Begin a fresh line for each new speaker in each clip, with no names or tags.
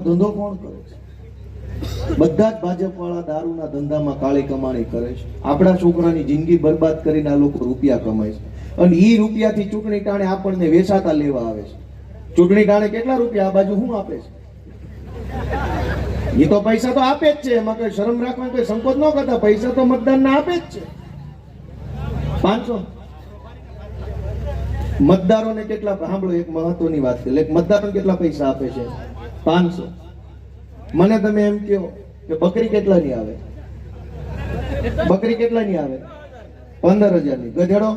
ધંધો કોણ કરે છે? બધા જ ભાજપ વાળા દારૂના ધંધામાં કાળી કમાણી કરે છે. આપણા છોકરાની જિંદગી બરબાદ કરીને આ લોકો રૂપિયા કમાય છે અને ઈ રૂપિયાથી ચૂંટણી ટાણે આપણને વેચાતા લેવા આવે છે. ચૂંટણી ટાણે કેટલા રૂપિયા આ બાજુ શું આપે છે? એ તો પૈસા તો આપે જ છે, એમાં કઈ શરમ રાખવાની કોઈ સંકોચ ન કરતા. પૈસા તો મતદાનને આપે જ છે. 500 મતદારોને કેટલા, સાંભળો એક મહત્વની વાત છે, મતદારોને કેટલા પૈસા આપે છે? 500. મને તમે એમ કહો કે બકરી કેટલાની આવે? બકરી કેટલાની આવે? 15,000ની. ગધેડો?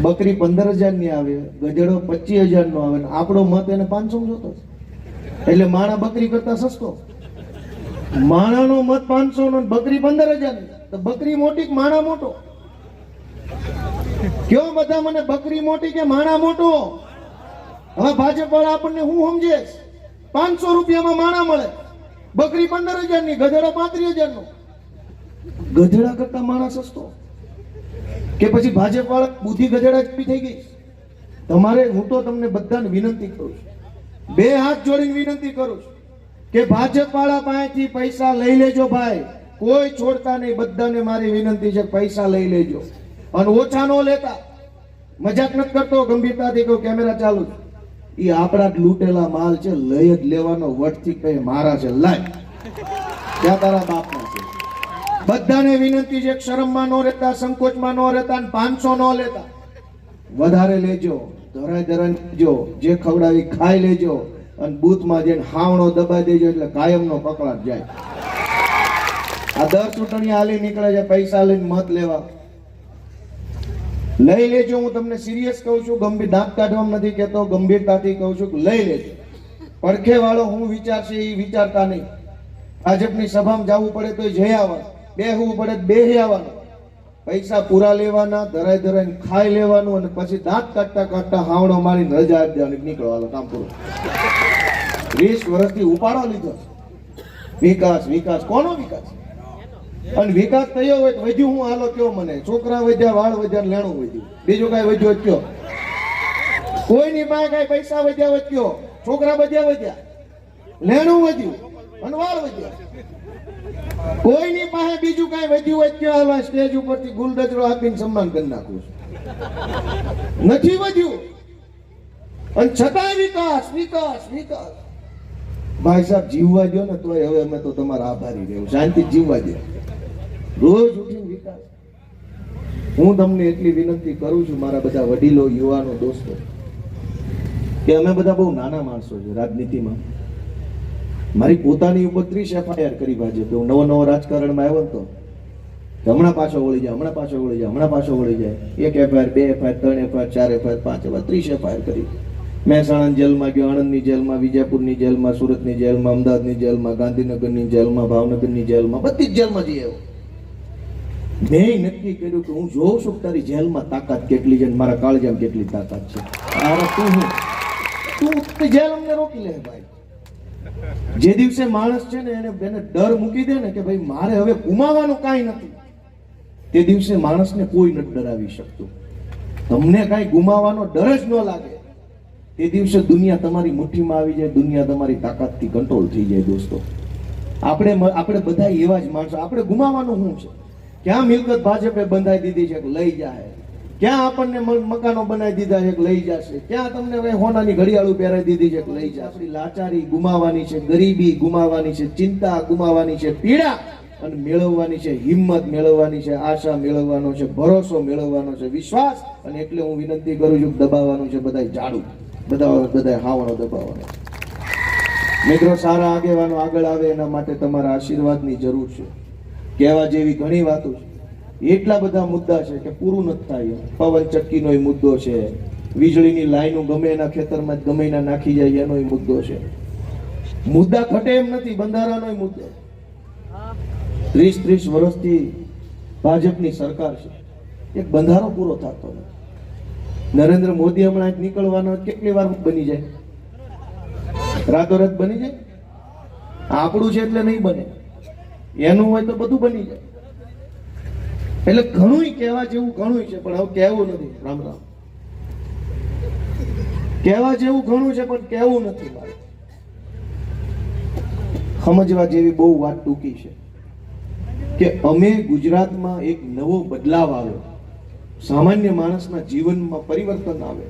બકરી 15,000ની આવે, ગધેડો 25,000 નો આવે. આપણો મત એને 500 જોતો છે. એટલે માણા બકરી કરતા સસ્તો. માણાનો મત 500 નો, બકરી 15,000ની. તો બકરી મોટી કે માણા મોટો? કયો બધા મને, બકરી મોટી કે માણા મોટો? હવે ભાજપ વાળા આપણને હું સમજે? 500 રૂપિયામાં માણા મળે, બકરી 15,000ની, ગધેડો 35,000 નો. ગધેડા કરતા માણા સસ્તો? કે પછી ભાજપ વાળા બુદ્ધિ ગધેડા જેવી થઈ ગઈ? તમારે, હું તો તમને બધાને વિનંતી કરું છું, બે હાથ જોડીને વિનંતી કરું છું કે ભાજપ વાળા પાસેથી પૈસા લઈ લેજો ભાઈ. કોઈ છોડતા નહીં. બધાને મારી વિનંતી છે, પૈસા લઈ લેજો અને ઓછા નો લેતા. મજાક નથી કરતો, ગંભીરતાથી કહું, કેમેરા ચાલુ. એ આપણા જ લૂંટેલા માલ છે, લઈ જ લેવાનો. વટથી કઈ મારા છે, લાય ત્યાં તારા બાપના છે. બધાને વિનંતી છે, શરમમાં ન રહેતા, સંકોચમાં ન રહેતા, 500 ન લેતા. વધારે લેજો, ધરાય ધરાય લેજો, જે ખવડાવી ખાઈ લેજો અને બૂથમાં જઈને હાવણો દબાઈ દેજો, એટલે કાયમનો પકડાટ જાય. આ દર ચૂંટણી હાલી નીકળે છે પૈસા લઈને મત લેવા. લઈ લેજો. હું તમને સિરિયસ કહું છું, ગંભીર દાંત કાઢવામાં નથી કહેતો, ગંભીરતાથી કહું છું કે લઈ લેજો. પડખે વાળો હું વિચારશે એ વિચારતા નહીં. ભાજપની સભામાં જવું પડે તો જઈ આવવાનું, બેહવું પડે તો બેહી આવવાનું. પૈસા પૂરા લેવાના, ધરાય ધરાઈને ખાઈ લેવાનું અને પછી દાંત કાઢતા કાઢતા હાવડો મારીને રજા આપી દેવાની, નીકળવાનું, કામ પૂરું. 20 વર્ષથી ઉપાડો લીધો. વિકાસ વિકાસ, કોનો વિકાસ? અને વિકાસ થયો હોય તો વધ્યું હું? હાલો કયો મને. છોકરા વધ્યા, વાળ વધ્યા, લેણું વધ્યું. બીજું કઈ વધ્યું કયો? કોઈની પાસે કઈ પૈસા વધ્યા હોય કયો? છોકરા વધ્યા, લેણું વધ્યું અને વાળ વધ્યા. કોઈની પાસે બીજું કઈ વધ્યું હોય કયો? હાલો સ્ટેજ ઉપરથી ગુલદજરો આપીને સન્માન કરી નાખું છું. નથી વધ્યું અને છતાંય વિકાસ વિકાસ વિકાસ. ભાઈ સાહેબ, જીવવા દો ને તોય હવે અમે તો તમારા આભારી રહેવું. શાંતિ જીવવા દો. રોજ ઉઠીને વિકાસ. હું તમને એટલી વિનંતી કરું છું, મારા બધા વડીલો, યુવાનો, દોસ્તો, કે અમે બધા બહુ નાના માણસો છે રાજનીતિમાં. મારી પોતાની ઉપર 30 FIR કરી ભાજપે. હું નવો રાજકારણમાં આવ્યો તો હમણાં પાછો વળી જાય, હમણાં પાછો વળી જાય, હમણાં પાછો વળી જાય. 1 FIR, 2 FIR, 3 FIR, 4 FIR, 5 FIR, 30 FIR કરી. મહેસાણા જેલમાં ગયો, આણંદની જેલમાં, વિજયપુરની જેલમાં, સુરતની જેલમાં, અમદાવાદની જેલમાં, ગાંધીનગરની જેલમાં, ભાવનગરની જેલમાં, બધી જ જેલમાં જઈ આવ્યો. મેં નક્કી કર્યું કે હું જોઉં છું તારી જેલમાં તાકાત કેટલી છે, મારા કાળજામાં કેટલી તાકાત છે. તું જેલ અમને રોકી લે ભાઈ. જે દિવસે માણસ છે ને એને ડર મૂકી દે ને કે ભાઈ મારે હવે ગુમાવવાનું કાંઈ નથી, તે દિવસે માણસને કોઈ નથી ડરાવી શકતું. તમને કાંઈ ગુમાવવાનો ડર જ ન લાગે, તે દિવસે દુનિયા તમારી મુઠ્ઠીમાં આવી જાય, દુનિયા તમારી તાકાતથી કંટ્રોલ થઈ જાય. દોસ્તો, આપણે બધા એવા જ માણસો. આપણે ગુમાવવાનું શું છે? ક્યાં મિલકત ભાજપે બંધાઈ દીધી છે કે લઈ જાય? ક્યાં આપણને મકાનો બનાવી દીધા છે કે લઈ જશે? ક્યાં તમને કઈ હોનાની ઘડિયાળું પહેરાવી દીધી છે કે લઈ જશે? આપણી લાચારી ગુમાવવાની છે, ગરીબી ગુમાવવાની છે, ચિંતા ગુમાવવાની છે, પીડા અને મેળવવાની છે, હિંમત મેળવવાની છે, આશા મેળવવાનો છે, ભરોસો મેળવવાનો છે, વિશ્વાસ. અને એટલે હું વિનંતી કરું છું, દબાવવાનું છે બધાય ઝાડુ, બધા હાવણો દબાવવાનો. મિત્રો, સારા આગેવાનો આગળ આવે એના માટે તમારા આશીર્વાદની જરૂર છે. કહેવા જેવી ઘણી વાતો છે, એટલા બધા મુદ્દા છે કે પૂરું નથી થાય. પવન ચક્કીનો મુદ્દો છે, વીજળીની લાઈનો ગમે એના ખેતરમાં ગમે એના નાખી જાય એનો મુદ્દો છે. મુદ્દા ઘટે એમ નથી, બંધારાનો મુદ્દો. 30 વર્ષથી ભાજપની સરકાર છે, એક બંધારો પૂરો થતો નથી. નરેન્દ્ર મોદી હમણાં નીકળવાનો કેટલી વાર બની જાય? રાતોરાત બની જાય? આપણું છે એટલે નહીં બને, એનું હોય તો બધું બની જાય. એટલે ઘણું કહેવા જેવું ઘણું છે, પણ હવે કહેવું નથી. રામ રામ. કહેવા જેવું ઘણું છે પણ કહેવું નથી. સમજવા જેવી બહુ વાત ટૂંકી છે કે અમે ગુજરાતમાં એક નવો બદલાવ આવ્યો, સામાન્ય માણસના જીવનમાં પરિવર્તન આવે,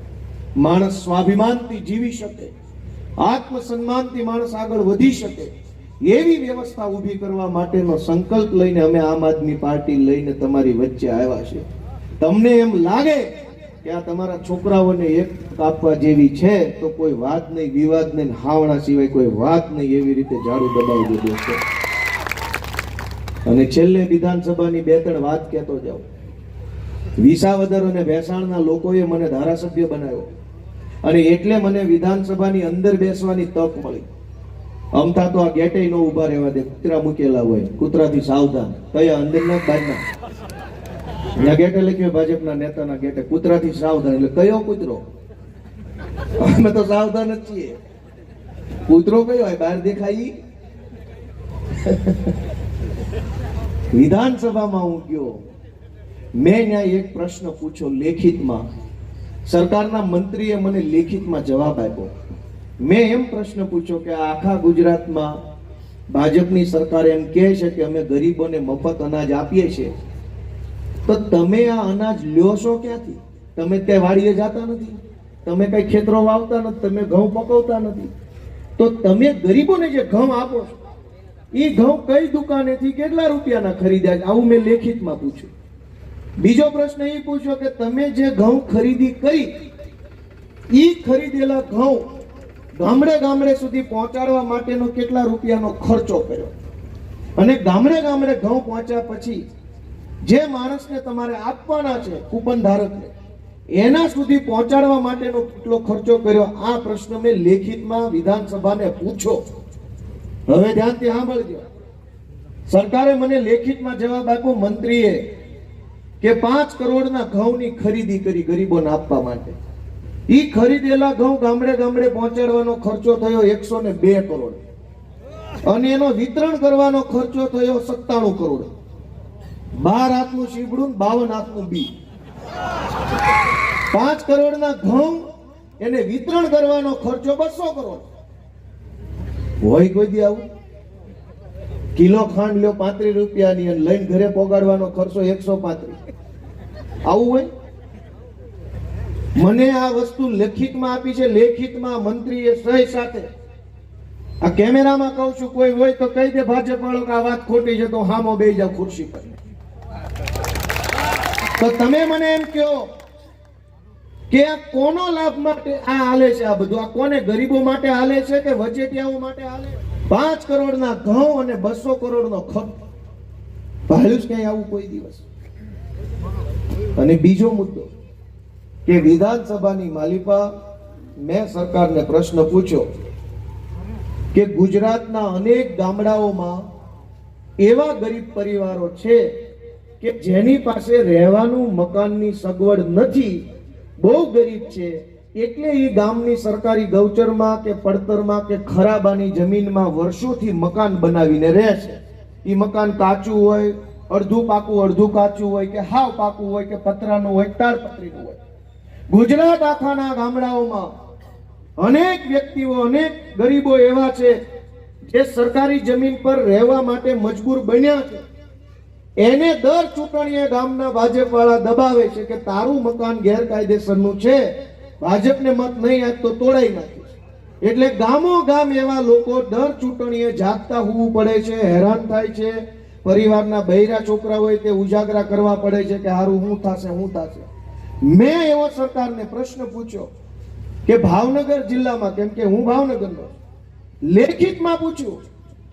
માણસ સ્વાભિમાનથી જીવી શકે, આત્મસન્માનથી માણસ આગળ વધી શકે એવી વ્યવસ્થા ઊભી કરવા માટેનો સંકલ્પ લઈને અમે આમ આદમી પાર્ટી લઈને તમારી વચ્ચે આવ્યા છે. તમને એમ લાગે કે આ તમારા છોકરાઓને એક કાપવા જેવી છે તો કોઈ વાત નહીં, વિવાદ નહીં, હાવણા સિવાય કોઈ વાત નહીં, એવી રીતે ઝાડુ દબાવી દીધું છે. અને છેલ્લે વિધાનસભાની 2-3 વાત કહેતો જાઉં. વિસાવદર અને ભેસાણના લોકોએ મને ધારાસભ્ય બનાવ્યો અને એટલે મને વિધાનસભાની અંદર બેસવાની તક મળી. અમથા તો આ ગેટે નો ઉભા રહેવા દે, કૂતરા મૂકેલા હોય, કૂતરાથી સાવધાન. કયા અંદરના બહારના? ત્યાં ગેટે લખ્યું ભાજપના નેતાના ગેટે કૂતરાથી સાવધાન. એટલે કયો કૂતરો? અમે તો સાવધાન જ છીએ. કૂતરો કયો હોય બહાર દેખાય? વિધાનસભામાં હું ગયો, મેં ત્યાં એક પ્રશ્ન પૂછ્યો લેખિતમાં. સરકારના મંત્રીએ મને લેખિતમાં જવાબ આપ્યો. મેં એમ પ્રશ્ન પૂછ્યો કે આખા ગુજરાતમાં ભાજપની સરકાર એમ કહે છે કે અમે ગરીબોને મફત અનાજ આપીએ છીએ, તો તમે આ અનાજ લ્યો છો ક્યાંથી? તમે તે વાડીએ જતા નથી, તમે કઈ ખેતરો વાવતા નથી, તમે ઘઉં પકવતા નથી, તો તમે ગરીબોને જે ઘઉં આપો છો એ ઘઉં કઈ દુકાનેથી કેટલા રૂપિયાના ખરીદ્યા છે? આવું મેં લેખિતમાં પૂછ્યું. બીજો પ્રશ્ન એ પૂછ્યો કે તમે જે ઘઉં ખરીદી કરી એ ખરીદેલા ઘઉં ગામડે ગામડે સુધી પહોંચાડવા માટેનો કેટલા રૂપિયાનો ખર્ચો કર્યો? અને ગામડે ગામડે ઘઉં પહોંચ્યા પછી જે માણસને તમારે આપવાના છે, કૂપન ધારકને, એના સુધી પહોંચાડવા માટેનો કેટલો ખર્ચો કર્યો? આ પ્રશ્ન મેં લેખિતમાં વિધાનસભાને પૂછો. હવે ધ્યાનથી સાંભળજો. સરકારે મને લેખિતમાં જવાબ આપ્યો મંત્રીએ કે 5 કરોડના ઘઉંની ખરીદી કરી ગરીબોને આપવા માટે. ઈ ખરીદેલા ઘઉં ગામડે ગામડે પહોંચાડવાનો ખર્ચો થયો 102 કરોડ અને એનો વિતરણ કરવાનો ખર્ચો થયો 97 કરોડ. 12 હાથનું શીબડું, 52 હાથનું બી. 5 કરોડના ઘઉં એને વિતરણ કરવાનો ખર્ચો 200 કરોડ. હોય કોઈ દી આવું? કિલો ખાંડ લ્યો 35 રૂપિયાની અને લઈને ઘરે પોગાડવાનો ખર્ચો 135. આવું હોય? મને આ વસ્તુ લેખિતમાં આપી છે, લેખિતમાં મંત્રીએ સહી સાથે. આ કેમેરામાં કહું છું, કોઈ હોય તો કહી દે ભાજપ વાળો કે આ વાત ખોટી છે, તો હામો બેસી જાવ ખુરશી પર. તો તમે મને એમ કહો કે આ કોનો લાભ માટે આ હાલે છે? આ બધું આ કોને? ગરીબો માટે હાલે છે કે વચેટિયાઓ માટે હાલે? 5 કરોડના ઘઉં અને 200 કરોડનો ખર્ચ ભાળ્યું જ ક્યાંય આવું કોઈ દિવસ? અને બીજો મુદ્દો કે વિધાનસભાની માલિપા મેં સરકારને પ્રશ્ન પૂછ્યો કે ગુજરાતના અનેક ગામડાઓમાં એવા ગરીબ પરિવારો છે કે જેની પાસે રહેવાનું મકાનની સગવડ નથી, બહુ ગરીબ છે, એટલે એ ગામની સરકારી ગૌચરમાં કે પડતરમાં કે ખરાબાની જમીનમાં વર્ષોથી મકાન બનાવીને રહે છે. એ મકાન કાચું હોય, અડધું પાકું અડધું કાચું હોય, કે હાવ પાકું હોય, કે પતરાનું હોય, તાડપત્રીનું હોય. ગુજરાત આખાના ગામડાઓમાં અનેક વ્યક્તિઓ, અનેક ગરીબો એવા છે જે સરકારી જમીન પર રહેવા માટે મજબૂર બન્યા છે. એને દર ચૂંટણીએ ગામના ભાજપ વાળા દબાવે છે કે તારું મકાન ગેરકાયદેસરનું છે, ભાજપને મત નહીં આપ તો તોડાઈ નાખીશ. એટલે ગામો ગામ એવા લોકો દર ચૂંટણીએ જાગતા હોવું પડે છે, હેરાન થાય છે. પરિવારના બૈરા છોકરા હોય તે ઉજાગરા કરવા પડે છે કે હારું શું થશે, શું થશે. મેં એવો સરકારને પ્રશ્ન પૂછ્યો કે ભાવનગર જિલ્લામાં, કેમ કે હું ભાવનગરનો, લેખિતમાં પૂછ્યું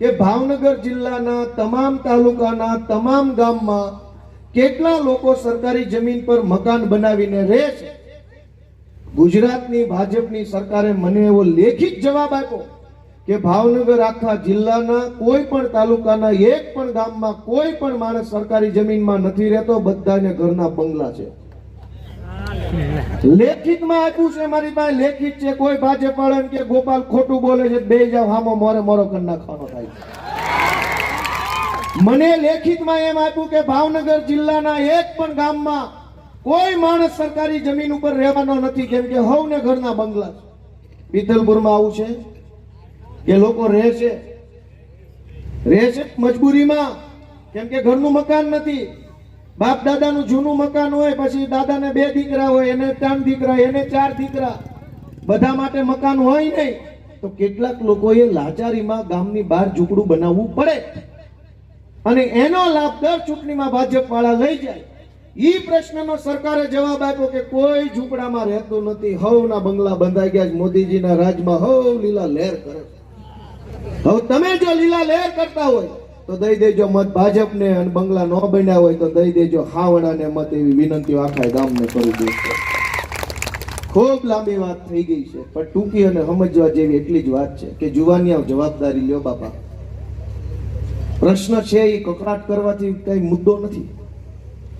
કે ભાવનગર જિલ્લાના તમામ તાલુકાના તમામ ગામમાં કેટલા લોકો સરકારી જમીન પર મકાન બનાવીને રહે છે? ગુજરાતની ભાજપની સરકારે મને એવો લેખિત જવાબ આપ્યો કે ભાવનગર આખા જિલ્લાના કોઈ પણ તાલુકાના એક પણ ગામમાં કોઈ પણ માણસ સરકારી જમીનમાં નથી રહેતો, બધાને ઘરના બંગલા છે. લેખિતમાં આપ્યું છે, મારી પાસે લેખિત છે. કોઈ ભાજપ વાળા કે ગોપાલ ખોટું બોલે છે, બે જાવ હામો મોરે મોરો કરી નાખવાનો થાય. મને લેખિતમાં એમ આપ્યું કે ભાવનગર જિલ્લાના એક પણ ગામમાં કોઈ માણસ સરકારી જમીન ઉપર રહેવાનો નથી, કેમ કે હવને ઘરના બંગલા છે. પિથલપુરમાં આવું છે કે લોકો રહે છે, રહે છે મજબૂરીમાં, કેમ કે ઘરનું મકાન નથી. બાપ દાદાનું જૂનું મકાન હોય, પછી દાદાને 2 દીકરા હોય, એને 3 દીકરા, એને 4 દીકરા, બધા માટે મકાન હોય નહીં. તો કેટલાક લોકોએ લાચારીમાં ગામની બહાર ઝૂંપડું બનાવવું પડે, અને એનો લાભ દર ચૂંટણીમાં ભાજપ વાળા લઈ જાય. ઈ પ્રશ્નનો સરકારે જવાબ આપ્યો કે કોઈ ઝૂંપડામાં રહેતું નથી, હવના બંગલા બંધાઈ ગયા છે. મોદીજીના રાજમાં હવ લીલા લહેર કરે છે. હવે તમે જો લીલા લહેર કરતા હોય તો દઈ દેજો મત ભાજપને, અને બંગલા ન બન્યા હોય તો દઈ દેજો હાવણાને મત. એવી વિનંતી આખા ગામને કરી દઈશું. ખૂબ લાંબી વાત થઈ ગઈ છે, પણ ટૂંકી અને સમજવા જેવી એટલી જ વાત છે કે જુવાનિયા જવાબદારી લ્યો બાપા. પ્રશ્ન છે એ કકડાટ કરવાથી કઈ મુદ્દો નથી.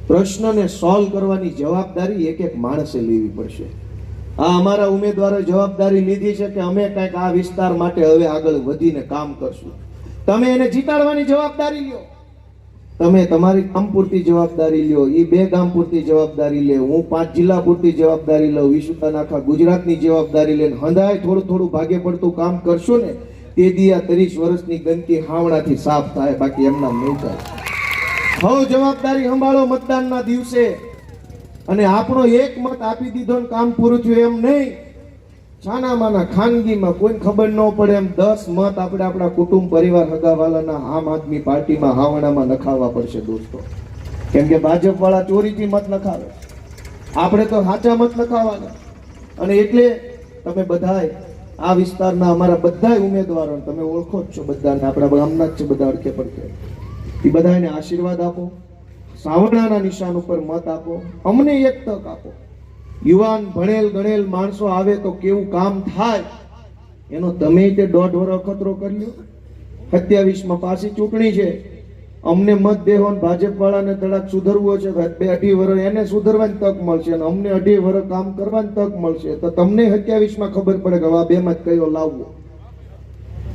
પ્રશ્નને સોલ્વ કરવાની જવાબદારી એક એક માણસે લેવી પડશે. આ અમારા ઉમેદવારોએ જવાબદારી લીધી છે કે અમે કંઈક આ વિસ્તાર માટે હવે આગળ વધીને કામ કરશું. તમે એને જીતાડવાની જવાબદારી લ્યો. તમે તમારી ગામ પૂરતી જવાબદારી લ્યો, એ 2 ગામ પૂરતી જવાબદારી લે, હું 5 જિલ્લા પૂરતી જવાબદારી લઉં, વિશ્વના આખા ગુજરાતની જવાબદારી લઈને હંધાય થોડું થોડું ભાગે પડતું કામ કરશો ને, તે દી આ 30 વર્ષની ગંદકી હાવણાથી સાફ થાય, બાકી એમના નહીં થાય. હવે જવાબદારી સંભાળો મતદાનના દિવસે, અને આપણો એક મત આપી દીધો ને કામ પૂરું થયું એમ નહીં. છાનામાના ખાનગીમાં કોઈને ખબર ન પડે એમ 10 મત આપણે આપણા કુટુંબ પરિવાર હગાવાલાના આમ આદમી પાર્ટીમાં હાવણામાં નખાવવા પડશે દોસ્તો. કેમ કે ભાજપ વાળા ચોરીથી મત નખાવે, આપણે તો સાચા મત નખાવાના. અને એટલે તમે બધાય આ વિસ્તારના અમારા બધાય ઉમેદવારો તમે ઓળખો જ છો, બધાને આપણા ગામના જ છે, બધા અડકે પડકે. એ બધાને આશીર્વાદ આપો, સાવરણાના નિશાન ઉપર મત આપો, અમને એક તક આપો. યુવાન ભણેલ ગણેલ માણસો આવે તો કેવું કામ થાય એનો તમે તે 1.5 વર્ષ અખતરો કરી લો. 27માં પાછી ચૂંટણી છે, અમને મત દેવો ને ભાજપ વાળાને તડાક સુધરવો છે, 2-2.5 વર્ષ એને સુધરવાની તક મળશે, અને અમને 2.5 વર્ષ કામ કરવાની તક મળશે. તો તમને 27માં ખબર પડે કે આ 2 માં કયો લાવવો.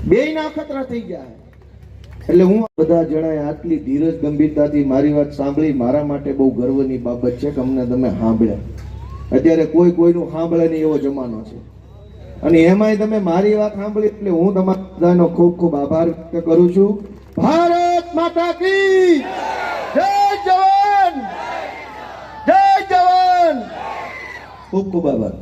2 ના અખતરા થઈ જાય. એટલે હું બધા જણાએ આટલી ધીરજ ગંભીરતાથી મારી વાત સાંભળી, મારા માટે બહુ ગર્વની બાબત છે કે અમને તમે સાંભળ્યા. અત્યારે કોઈ કોઈનું સાંભળે નહીં એવો જમાનો છે, અને એમાંય તમે મારી વાત સાંભળી, એટલે હું તમારા બધાનો ખૂબ ખૂબ આભાર વ્યક્ત કરું છું. ભારત માતા કી જય! જવાન જય! જવાન! ખૂબ ખૂબ આભાર.